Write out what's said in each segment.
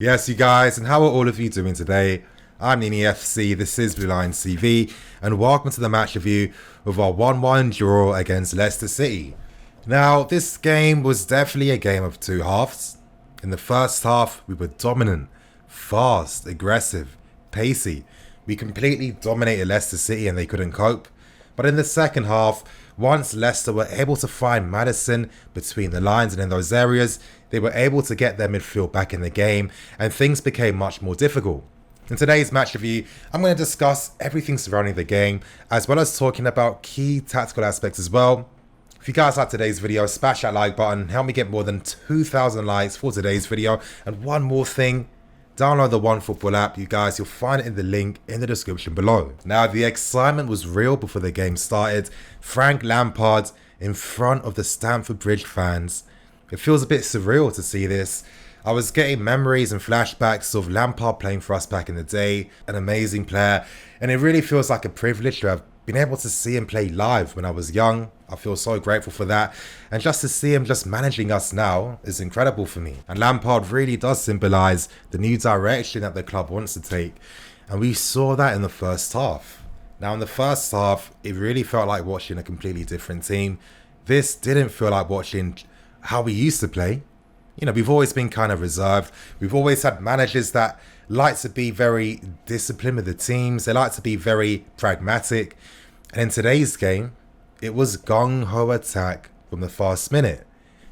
Yes, you guys, and how are all of you doing today? I'm Nini FC, this is Blue Lions TV, and welcome to the match review of our 1-1 draw against Leicester City. Now, this game was definitely a game of two halves. In the first half, we were dominant, fast, aggressive, pacey. We completely dominated Leicester City and they couldn't cope. But in the second half, once Leicester were able to find Maddison between the lines and in those areas, they were able to get their midfield back in the game and things became much more difficult. In today's match review, I'm going to discuss everything surrounding the game, as well as talking about key tactical aspects as well. If you guys like today's video, smash that like button, help me get more than 2,000 likes for today's video. And one more thing, download the OneFootball app, you guys, you'll find it in the link in the description below. Now, the excitement was real before the game started. Frank Lampard in front of the Stamford Bridge fans. It feels a bit surreal to see this. I was getting memories and flashbacks of Lampard playing for us back in the day, an amazing player, and it really feels like a privilege to have been able to see him play live when I was young. I feel so grateful for that, and just to see him just managing us now is incredible for me. And Lampard really does symbolise the new direction that the club wants to take, and we saw that in the first half. Now in the first half, it really felt like watching a completely different team. This didn't feel like watching how we used to play. You know, we've always been kind of reserved. We've always had managers that like to be very disciplined with the teams. They like to be very pragmatic. And in today's game, it was gung-ho attack from the first minute.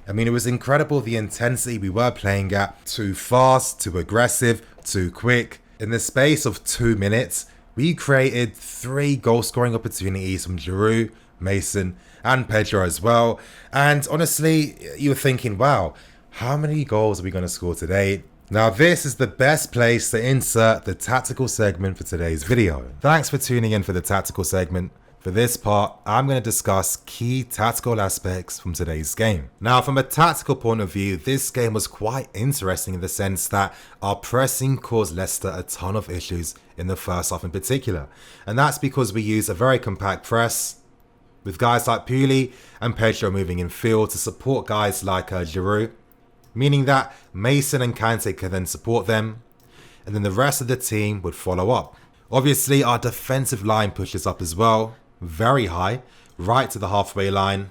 I mean, it was incredible the intensity we were playing at. Too fast, too aggressive, too quick. In the space of 2 minutes, we created 3 goal-scoring opportunities from Giroud, Mason, and Pedro as well. And honestly, you were thinking, wow, how many goals are we going to score today? Now this is the best place to insert the tactical segment for today's video. Thanks for tuning in for the tactical segment. For this part, I'm going to discuss key tactical aspects from today's game. Now, from a tactical point of view, this game was quite interesting in the sense that our pressing caused Leicester a ton of issues in the first half in particular. And that's because we used a very compact press, with guys like Puli and Pedro moving in field to support guys like Giroud, meaning that Mason and Kante can then support them, and then the rest of the team would follow up. Obviously, our defensive line pushes up as well, very high, right to the halfway line.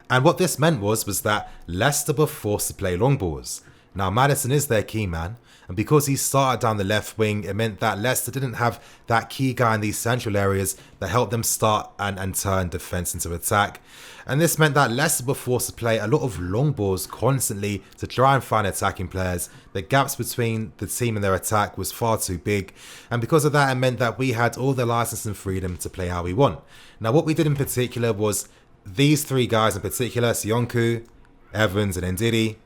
And what this meant was that Leicester were forced to play long balls. Now, Maddison is their key man, and because he started down the left wing, it meant that Leicester didn't have that key guy in these central areas that helped them start and turn defence into attack. And this meant that Leicester were forced to play a lot of long balls constantly to try and find attacking players. The gaps between the team and their attack was far too big, and because of that, it meant that we had all the license and freedom to play how we want. Now, what we did in particular was these 3 guys in particular, Sionku, Evans, and Ndidi.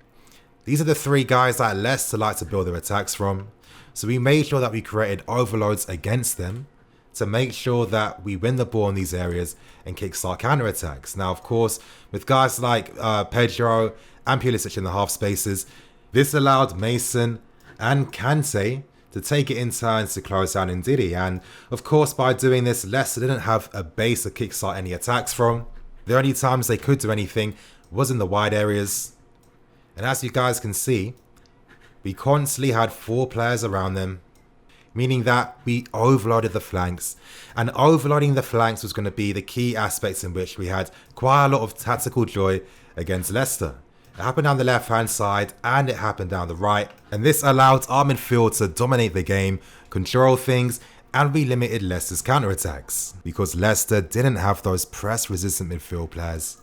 These are the 3 guys that Leicester like to build their attacks from. So we made sure that we created overloads against them to make sure that we win the ball in these areas and kickstart counter-attacks. Now, of course, with guys like Pedro and Pulisic in the half spaces, this allowed Mason and Kante to take it in turns to close down Ndidi. And of course, by doing this, Leicester didn't have a base to kickstart any attacks from. The only times they could do anything was in the wide areas. And as you guys can see, we constantly had 4 players around them, meaning that we overloaded the flanks. And overloading the flanks was going to be the key aspects in which we had quite a lot of tactical joy against Leicester. It happened down the left-hand side and it happened down the right. And this allowed our midfield to dominate the game, control things, and we limited Leicester's counter-attacks because Leicester didn't have those press-resistant midfield players.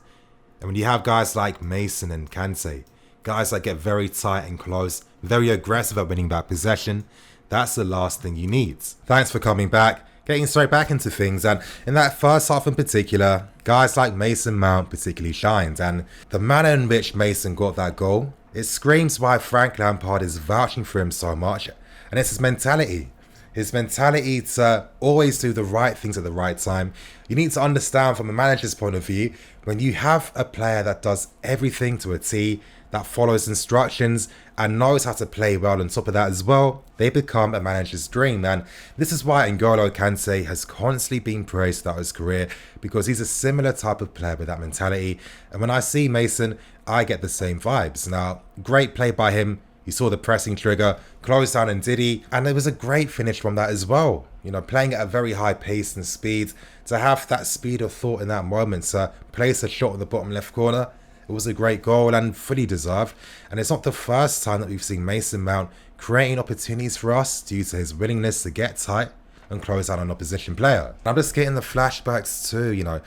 And when you have guys like Mason and Kante, guys that get very tight and close, very aggressive at winning back possession, that's the last thing you need. Thanks for coming back, getting straight back into things, and in that first half in particular, guys like Mason Mount particularly shined, and the manner in which Mason got that goal, it screams why Frank Lampard is vouching for him so much, and it's his mentality. His mentality to always do the right things at the right time. You need to understand from a manager's point of view, when you have a player that does everything to a T, that follows instructions and knows how to play well on top of that as well, they become a manager's dream. And this is why N'Golo Kante has constantly been praised throughout his career, because he's a similar type of player with that mentality. And when I see Mason, I get the same vibes. Now, great play by him. You saw the pressing trigger, close down and Diddy, and there was a great finish from that as well. Playing at a very high pace and speed, to have that speed of thought in that moment, to place a shot in the bottom left corner, it was a great goal and fully deserved. And it's not the first time that we've seen Mason Mount creating opportunities for us due to his willingness to get tight and close out an opposition player. I'm just getting the flashbacks too,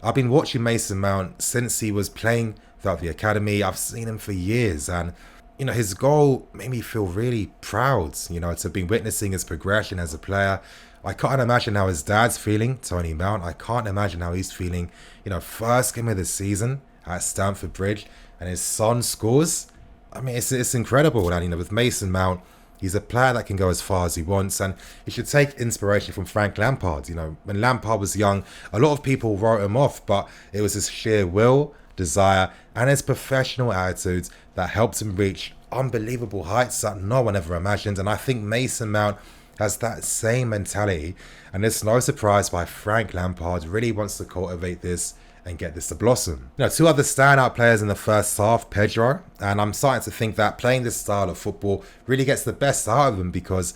I've been watching Mason Mount since he was playing throughout the academy. I've seen him for years, and his goal made me feel really proud, to be witnessing his progression as a player. I can't imagine how his dad's feeling, Tony Mount. I can't imagine how he's feeling, first game of the season at Stamford Bridge, and his son scores. I mean, it's incredible. And, with Mason Mount, he's a player that can go as far as he wants, and he should take inspiration from Frank Lampard. When Lampard was young, a lot of people wrote him off, but it was his sheer will, desire, and his professional attitude that helped him reach unbelievable heights that no one ever imagined. And I think Mason Mount has that same mentality, and it's no surprise why Frank Lampard really wants to cultivate this and get this to blossom. Two other standout players in the first half, Pedro, and I'm starting to think that playing this style of football really gets the best out of him, because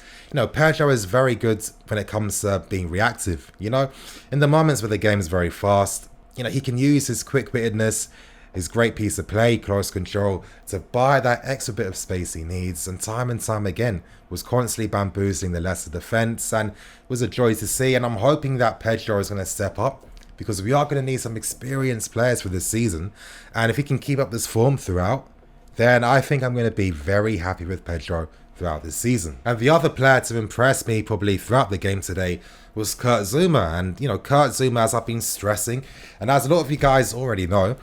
Pedro is very good when it comes to being reactive. In the moments where the game is very fast, he can use his quick-wittedness, his great piece of play, close control, to buy that extra bit of space he needs, and time again was constantly bamboozling the Leicester defence, and it was a joy to see. And I'm hoping that Pedro is going to step up, because we are going to need some experienced players for this season, and if he can keep up this form throughout, then I think I'm going to be very happy with Pedro throughout this season. And the other player to impress me probably throughout the game today was Kurt Zouma. And Kurt Zouma, as I've been stressing, and as a lot of you guys already know,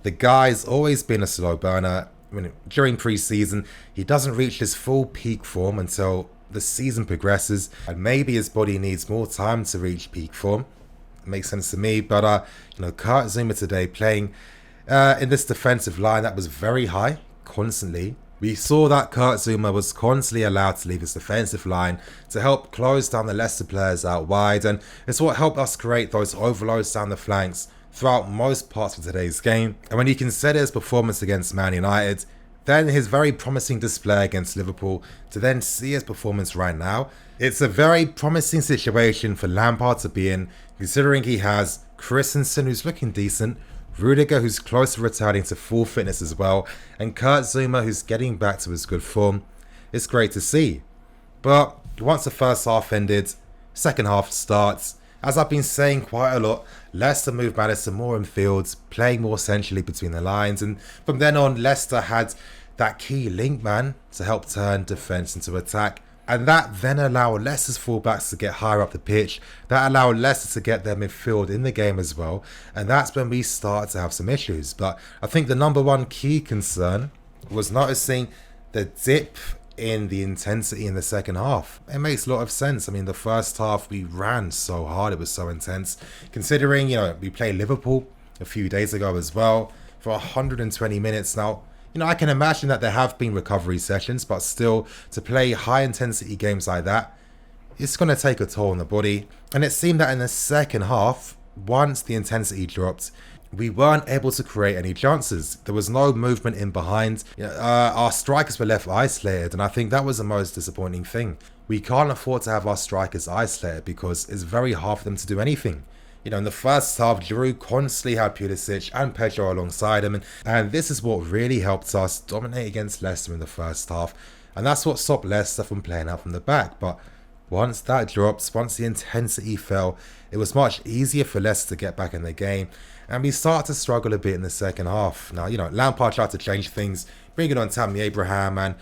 the guy's always been a slow burner. During pre-season, he doesn't reach his full peak form until the season progresses, and maybe his body needs more time to reach peak form. It makes sense to me, but Kurt Zouma today playing in this defensive line that was very high, constantly. We saw that Kurt Zouma was constantly allowed to leave his defensive line to help close down the Leicester players out wide, and it's what helped us create those overloads down the flanks throughout most parts of today's game. And when you consider his performance against Man United, then his very promising display against Liverpool, to then see his performance right now, it's a very promising situation for Lampard to be in, considering he has Christensen, who's looking decent, Rudiger, who's close to returning to full fitness as well, and Kurt Zouma, who's getting back to his good form. It's great to see. But once the first half ended, second half starts. As I've been saying quite a lot, Leicester moved Maddison more in fields, playing more centrally between the lines, and from then on, Leicester had that key link man to help turn defence into attack, and that then allowed Leicester's fullbacks to get higher up the pitch. That allowed Leicester to get their midfield in the game as well, and that's when we started to have some issues. But I think the number one key concern was noticing the dip in the intensity in the second half. It makes a lot of sense. I mean, the first half we ran so hard, it was so intense, considering we played Liverpool a few days ago as well for 120 minutes. Now I can imagine that there have been recovery sessions, but still, to play high intensity games like that, it's going to take a toll on the body. And it seemed that in the second half, once the intensity dropped, we weren't able to create any chances. There was no movement in behind. Our strikers were left isolated, and I think that was the most disappointing thing. We can't afford to have our strikers isolated, because it's very hard for them to do anything. In the first half, Giroud constantly had Pulisic and Pedro alongside him, and this is what really helped us dominate against Leicester in the first half, and that's what stopped Leicester from playing out from the back. But once that dropped, once the intensity fell, it was much easier for Leicester to get back in the game, and we started to struggle a bit in the second half. Now, Lampard tried to change things, bringing on Tammy Abraham, and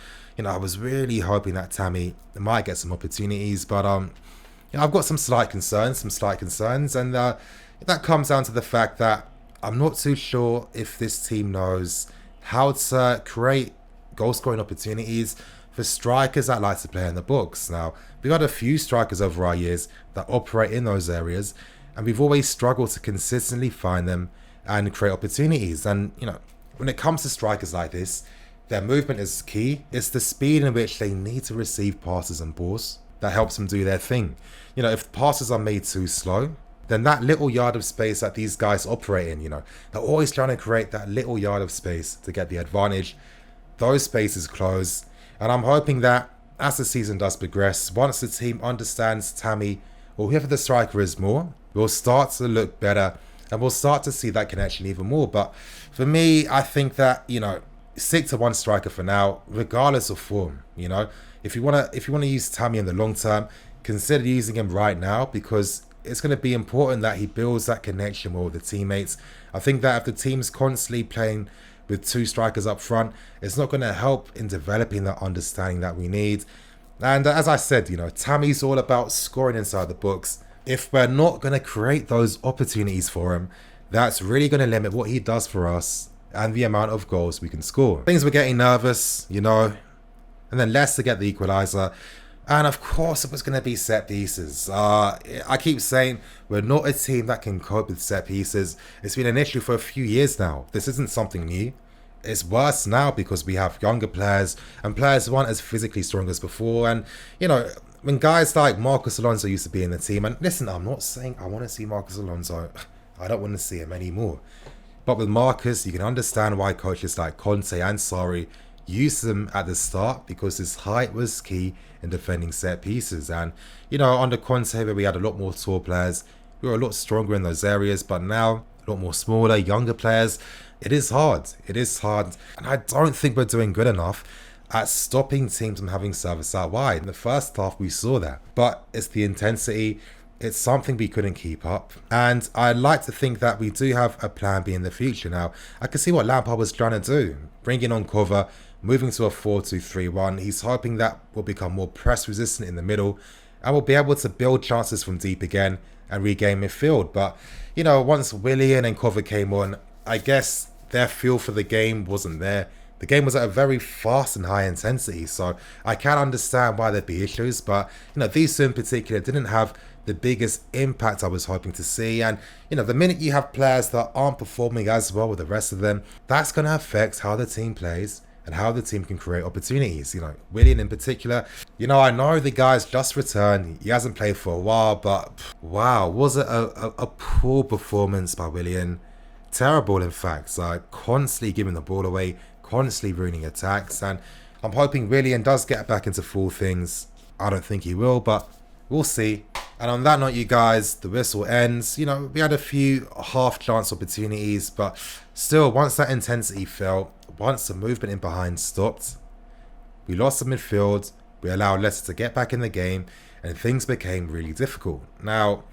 I was really hoping that Tammy might get some opportunities, but I've got some slight concerns, and that comes down to the fact that I'm not too sure if this team knows how to create goal-scoring opportunities for strikers that like to play in the box. Now, we've had a few strikers over our years that operate in those areas, and we've always struggled to consistently find them and create opportunities. And, when it comes to strikers like this, their movement is key. It's the speed in which they need to receive passes and balls that helps them do their thing. If passes are made too slow, then that little yard of space that these guys operate in, they're always trying to create that little yard of space to get the advantage. Those spaces close, And I'm hoping that as the season does progress, once the team understands Tammy or whoever the striker is more, we'll start to look better and we'll start to see that connection even more. But for me, I think that, stick to one striker for now, regardless of form. If you wanna use Tammy in the long term, consider using him right now, because it's going to be important that he builds that connection with the teammates. I think that if the team's constantly playing with two strikers up front, it's not going to help in developing that understanding that we need. And as I said, Tammy's all about scoring inside the box. If we're not going to create those opportunities for him, that's really going to limit what he does for us and the amount of goals we can score. Things were getting nervous, and then Leicester get the equaliser. And of course it was going to be set pieces. I keep saying we're not a team that can cope with set pieces. It's been an issue for a few years now. This isn't something new. It's worse now because we have younger players and players who aren't as physically strong as before. And, when guys like Marcos Alonso used to be in the team, and listen, I'm not saying I want to see Marcos Alonso. I don't want to see him anymore. But with Marcus, you can understand why coaches like Conte and Sarri used him at the start, because his height was key in defending set pieces. And under Conte, where we had a lot more tall players, we were a lot stronger in those areas, but now a lot more smaller, younger players. It is hard, and I don't think we're doing good enough at stopping teams from having service out wide. In the first half we saw that, but it's the intensity. It's something we couldn't keep up, and I'd like to think that we do have a plan B in the future. Now, I can see what Lampard was trying to do, bringing on cover, moving to a 4-2-3-1. He's hoping that we'll become more press resistant in the middle and we'll be able to build chances from deep again and regain midfield. But, once Willian and Cover came on, I guess their feel for the game wasn't there. The game was at a very fast and high intensity, so I can understand why there'd be issues, but, these two in particular didn't have the biggest impact I was hoping to see. And, the minute you have players that aren't performing as well with the rest of them, that's going to affect how the team plays and how the team can create opportunities. Willian in particular, I know the guy's just returned. He hasn't played for a while, but wow, was it a poor performance by Willian? Terrible, in fact. Constantly giving the ball away, constantly ruining attacks. And I'm hoping Willian does get back into full things. I don't think he will, but we'll see. And on that note, you guys, the whistle ends. We had a few half-chance opportunities, but still, once that intensity fell, once the movement in behind stopped, we lost the midfield, we allowed Leicester to get back in the game, and things became really difficult. Now,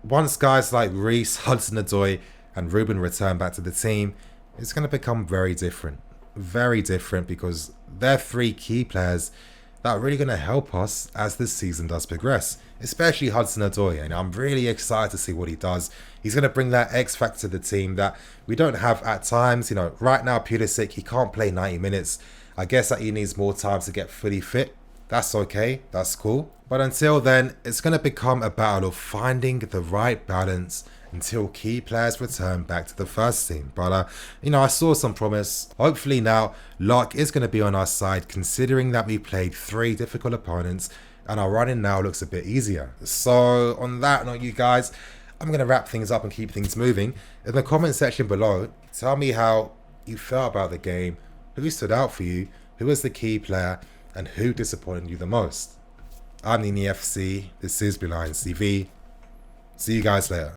once guys like Reece, Hudson-Odoi, and Ruben return back to the team, it's going to become very different. Very different, because they're three key players that are really going to help us as this season does progress, especially Hudson-Odoi. And I'm really excited to see what he does. He's going to bring that X factor to the team that we don't have at times. Right now, Pulisic, he can't play 90 minutes. I guess that he needs more time to get fully fit. That's okay. That's cool. But until then, it's going to become a battle of finding the right balance until key players return back to the first team. But, I saw some promise. Hopefully now, luck is going to be on our side, considering that we played 3 difficult opponents and our running now looks a bit easier. So, on that note, you guys, I'm going to wrap things up and keep things moving. In the comment section below, tell me how you felt about the game, who stood out for you, who was the key player, and who disappointed you the most. I'm Nini FC, this is Blue Lions TV. See you guys later.